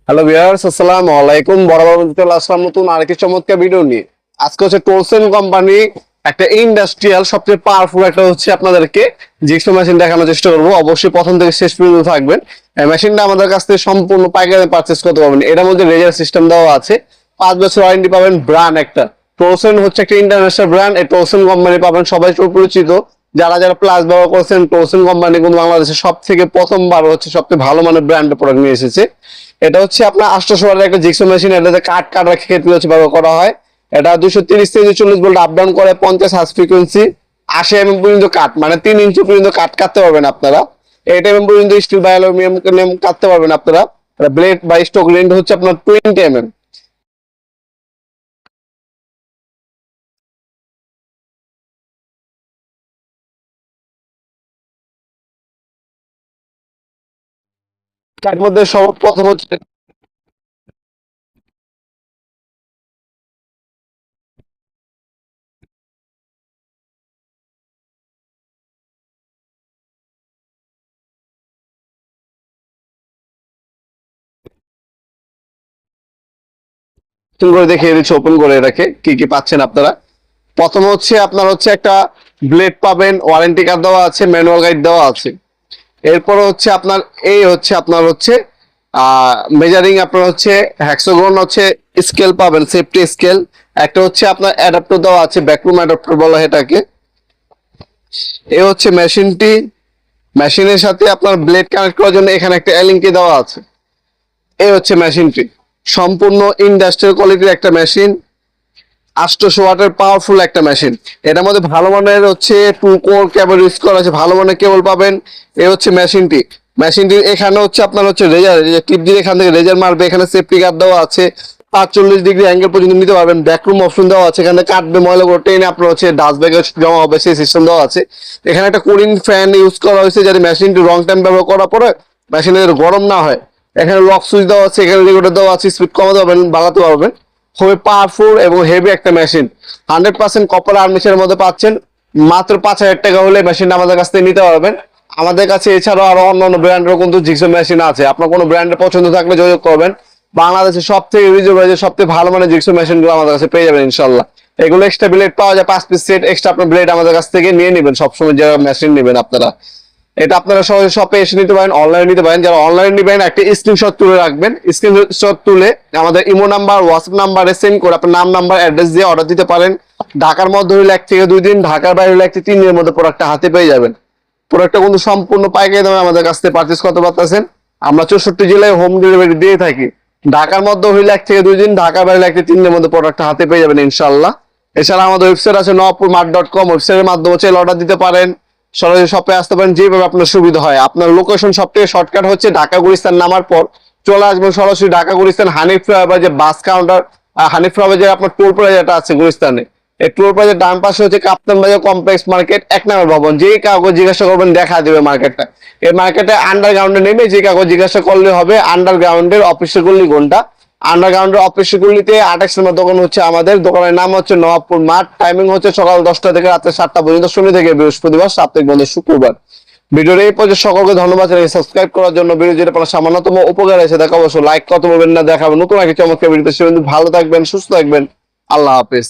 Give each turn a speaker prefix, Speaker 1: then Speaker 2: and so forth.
Speaker 1: Hello viewers, আসসালামু আলাইকুম। বরাবর চলে আসলাম নতুন আরেকটি চমৎকার ভিডিও নিয়ে। আজকে হচ্ছে টোলসেন কোম্পানি একটা ইন্ডাস্ট্রিয়াল সবচেয়ে পাওয়ারফুল একটা হচ্ছে আপনাদেরকে জিক্সো মেশিন দেখানোর চেষ্টা করবো। অবশ্যই প্রথম থেকে শেষ পর্যন্ত থাকবেন। এই মেশিনটা আমাদের কাছ থেকে সম্পূর্ণ পাইকারি পারচেস করতে পারবেন। এটার মধ্যে রেজার সিস্টেম দেওয়া আছে, 5 বছর ওয়ারেন্টি পাবেন। ব্র্যান্ড একটা টোলসেন হচ্ছে একটা ইন্টারন্যাশনাল ব্র্যান্ড। এই টোলসেন কোম্পানি পাবেন, সবাই সুপরিচিত। যারা যারা প্লাস ব্যবহার করছেন, টোলসেন কোম্পানি কিন্তু বাংলাদেশে সব থেকে প্রথমবার হচ্ছে সবচেয়ে ভালো মানের ব্র্যান্ডের প্রোডাক্ট নিয়ে এসেছে। এটা হচ্ছে আপনার 800 ওয়াটের একটা জিক্সো মেশিন। এটাতে কাট কাটার ক্ষেত্রে হচ্ছে ব্যবহার করা হয়। এটা 230 থেকে 240 ভোল্ট আপ ডাউন করে, 50 হার্জ ফ্রিকোয়েন্সি, 80 mm পর্যন্ত কাট, মানে 3 ইঞ্চি পর্যন্ত কাট কাটতে পারবেন আপনারা। 8 mm পর্যন্ত স্টিল বা অ্যালুমিনিয়াম কাটতে পারবেন আপনারা। ব্লেড বা স্টক লেন্থ হচ্ছে আপনার 20 mm। তার মধ্যে সর্বপ্রথম হচ্ছে করে দেখিয়ে দিচ্ছি ওপেন করে এটাকে কি কি পাচ্ছেন আপনারা। প্রথম হচ্ছে আপনার হচ্ছে একটা ব্লেড পাবেন, ওয়ারেন্টি কার্ড দেওয়া আছে, ম্যানুয়াল গাইড দেওয়া আছে। এরপর হচ্ছে আপনার এই হচ্ছে আপনার হচ্ছে মেজারিং, আপনার হচ্ছে হ্যাক্সাগন হচ্ছে স্কেল পাবেন, সেফটি স্কেল। একটা হচ্ছে আপনার অ্যাডাপ্টার দেওয়া আছে, ব্যাকরুম অ্যাডাপ্টার বলা হয় এটাকে। এই হচ্ছে মেশিনটি। মেশিনের সাথে আপনার ব্লেড কানেক্ট করার জন্য এখানে একটা এলিঙ্কি দেওয়া আছে। এই হচ্ছে মেশিনটি, সম্পূর্ণ ইন্ডাস্ট্রিয়াল কোয়ালিটির একটা মেশিন। 800 ওয়াটের পাওয়ারফুল একটা মেশিন। এটার মধ্যে ভালো মানের হচ্ছে 2 কোর কেবল ইউজ করা আছে, ভালো মানের কেবল পাবেন। এই হচ্ছে মেশিনটি এখানে হচ্ছে আপনার হচ্ছে রেজার টিপ দিয়ে এখান থেকে রেজার মারবে। এখানে সেফটি গার্ড দেওয়া আছে, 45 ডিগ্রি অ্যাঙ্গেল পর্যন্ত নিতে পারবেন। ব্যাকরুম অপশন দেওয়া আছে, এখানে কাটবে ময়লাগুলো টেনে আপনার হচ্ছে ডাস্ট ব্যাগে জমা হবে, সেই সিস্টেম দেওয়া আছে। এখানে একটা কুলিং ফ্যান ইউজ করা হয়েছে, যাতে মেশিনটি লং টাইম ব্যবহার করার পরে মেশিনের গরম না হয়। এখানে লক সুইচ দেওয়া আছে, এখানে রেগুলেটর দেওয়া আছে, স্পিড কমাতে পারবেন, বাড়াতে পারবেন। খুবই পাওয়ারফুল এবং হেভি একটা মেশিন। 100% কপার আর্মেচারের মধ্যে পাচ্ছেন। মাত্র 5,000 টাকা হলে মেশিনটা আমাদের কাছ থেকে নিতে পারবেন। আমাদের কাছে এছাড়াও আরো অন্যান্য ব্র্যান্ডের কিন্তু জিক্সো মেশিন আছে। আপনার কোনো ব্র্যান্ডের পছন্দ থাকলে যোগাযোগ করবেন। বাংলাদেশের সব থেকে রিজনেবল, সব থেকে ভালো মানের জিক্সো মেশিন গুলো আমাদের কাছে পেয়ে যাবেন ইনশাল্লাহ। এগুলো এক্সট্রা ব্লেড পাওয়া যায়, 5 পিস সেট এক্সট্রা আপনার ব্লেড আমাদের কাছ থেকে নিয়ে নেবেন সবসময় যারা মেশিন নেবেন আপনারা। এটা আপনারা সহজে শপে এসে নিতে পারেন, অনলাইনে নিতে পারেন। যারা অনলাইনে নেবেন একটা স্ক্রিনশট তুলে রাখবেন। স্ক্রিনশট তুলে আমাদের ইমো নাম্বার, হোয়াটসঅ্যাপ নাম্বারে সেন্ড করে আপনার নাম, নাম্বার, অ্যাড্রেস দিয়ে অর্ডার দিতে পারেন। ঢাকার মধ্যে হলে 1 থেকে 2 দিন, ঢাকার বাইরে হলে 1 থেকে 3 দিনের মধ্যে প্রোডাক্টটা হাতে পেয়ে যাবেন। প্রোডাক্টটা কিন্তু সম্পূর্ণ পাইকারি দামে আমাদের কাছ থেকে পারচেস করতে পারতেছেন। আমরা 64 জেলায় হোম ডেলিভারি দিয়ে থাকি। ঢাকার মধ্যে হইলে 1 থেকে 2 দিন, ঢাকার বাইরে 1 থেকে 3 দিনের মধ্যে প্রোডাক্টটা হাতে পেয়ে যাবেন ইনশাল্লাহ। এছাড়া আমাদের ওয়েবসাইট আছে nawapurmart.com, ওয়েবসাইটের মাধ্যমে চাইলে অর্ডার দিতে পারেন। সরাসরি শপে আসতে পারেন, যেভাবে আপনার সুবিধা হয়। আপনার লোকেশন সব থেকে শর্টকাট হচ্ছে ঢাকা গুলিস্তান নামার পর চলে আসবেন সরাসরি ঢাকা গুলিস্তান হানিফ ফ্লাইওভার যে বাস কাউন্টার, হানিফ ফ্লাইওভার যে আপনার টোল প্লাজাটা আছে গুলিস্তানে, এই টোল প্লাজার ডান পাশে হচ্ছে কাপ্তান বাজার কমপ্লেক্স মার্কেট 1 নম্বর ভবন। যেই কাউকে জিজ্ঞাসা করবেন দেখা দেবে মার্কেটটা। এই মার্কেটে আন্ডারগ্রাউন্ডে নেমে যে কাউকে জিজ্ঞাসা করলে হবে। আন্ডারগ্রাউন্ডের অফিসের গল্লি কোনটা, আন্ডারগ্রাউন্ডের অফিসের গল্লিতে 28 নম্বর দোকান হচ্ছে আমাদের। দোকানের নাম হচ্ছে নবাবপুর মাঠ। টাইমিং হচ্ছে সকাল 10টা থেকে রাতে 7টা পর্যন্ত, শনি থেকে বৃহস্পতিবার, সাপ্তাহিক বন্ধ শুক্রবার। ভিডিওর এই পর্যন্ত সকলকে ধন্যবাদ জানাই সাবস্ক্রাইব করার জন্য। ভিডিও যেটা আপনার সামান্যতম উপকার এসে দেখা অবশ্যই লাইক করতে বলবেন না। দেখাবেন নতুন একটা চমৎকার ভিডিওতে। সে ভালো থাকবেন, সুস্থ থাকবেন। আল্লাহ হাফেজ।